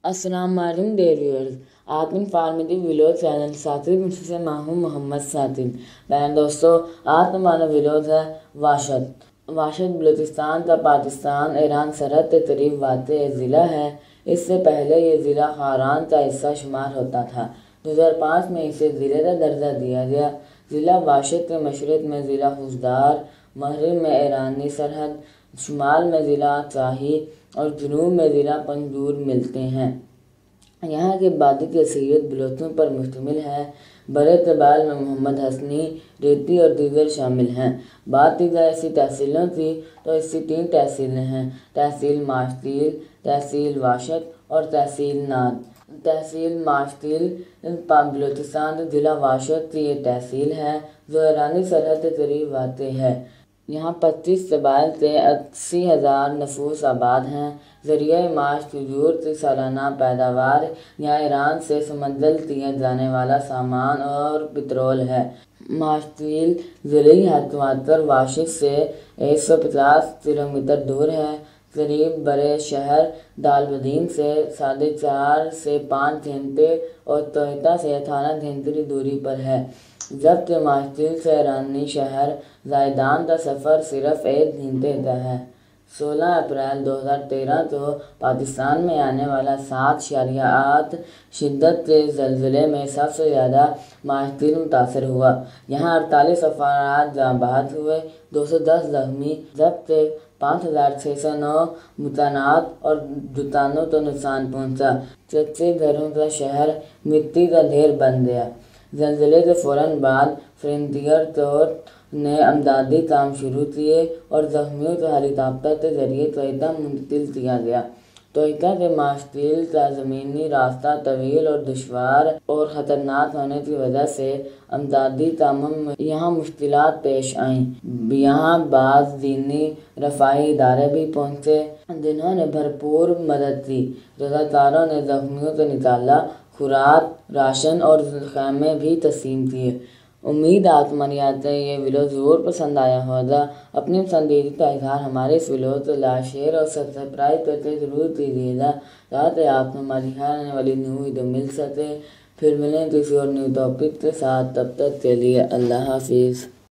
السلام علیکم dear viewers, آپ انفارمیٹیو ویلوز چینل ساتھی مجھ سے میں ہوں محمد ساتھی۔ بہن دوستو، آج ہمارا ویلوز ہے واشد بلوچستان کا پاکستان ایران سرحد کے قریب واقع ایک ضلع ہے۔ اس سے پہلے یہ ضلع خاران کا حصہ شمار ہوتا تھا۔ 2005 میں اسے ضلع کا درجہ دیا گیا۔ ضلع واشد کے مشرق میں ضلع خوزدار، مغرب میں ایرانی سرحد، شمال میں ضلع چاہی اور جنوب میں ضلع پنجور ملتے ہیں۔ یہاں کی آبادی کی اکثریت بلوچوں پر مشتمل ہے۔ برے قبائل میں محمد حسنی، ریتی اور دیگر شامل ہیں۔ بات کی جائے ایسی تحصیلوں کی تو اس کی 3 تحصیلیں ہیں: تحصیل ماشتیل، تحصیل واشد اور تحصیل ناد۔ تحصیل ماشتیل بلوچستان کے ضلع واشد کی ایک تحصیل ہے جو ایرانی سرحد کے قریب واقع ہے۔ یہاں 25 قبائل کے 80,000 نفوس آباد ہیں۔ ذریعہ معاش کھجور کی سالانہ پیداوار یہاں ایران سے سمندل کیا جانے والا سامان اور پٹرول ہے۔ ماشتیل ضلعی ہیڈ کوارٹر واشد سے 150 کلومیٹر دور ہے۔ قریب بڑے شہر دالبدین سے 4.5 سے 5 گھنٹے اور کوئٹہ سے 18 گھنٹے کی دوری پر ہے، جبکہ ماشتیل سے ایرانی شہر زائدان کا سفر صرف 1 گھنٹے کا ہے۔ 16 اپریل 2013 کو پاکستان میں آنے والا 7.8 شدت کے زلزلے میں سب سے زیادہ ماشتیل متاثر ہوا۔ یہاں 48 افراد جاں بحق ہوئے، 210 زخمی، جبکہ 5,609 مکانات اور دکانوں کو نقصان پہنچا۔ کچے گھروں کا شہر مٹی کا ڈھیر بن گیا۔ زلزلے کے فوراً بعد فرنٹیئر کورps نے امدادی کام شروع کیے اور زخمیوں کو ہیلی کاپٹر کے ذریعے کوئٹہ منتقل کیا گیا۔ کوئٹہ سے ماشتیل کا زمینی راستہ طویل اور دشوار اور خطرناک ہونے کی وجہ سے امدادی کاموں میں یہاں مشکلات پیش آئیں۔ یہاں بعض دینی رفاہی ادارے بھی پہنچے جنہوں نے بھرپور مدد کی۔ رضاکاروں نے زخمیوں کو نکالا، خوراک، راشن اور خیمے بھی تقسیم کیے۔ امید ہے آپ ہماری آج کا یہ ویڈیو ضرور پسند آیا ہوگا۔ اپنی پسندیدگی کا اظہار ہمارے اس ویڈیو کو لائک، شیئر اور سبسکرائب کر کے ضرور کیجیے گا تاکہ آپ کو ہماری ہر آنے والی نیو ویڈیو مل سکے۔ پھر ملیں کسی اور نیو ٹاپک کے ساتھ، تب تک کے لیے اللہ حافظ۔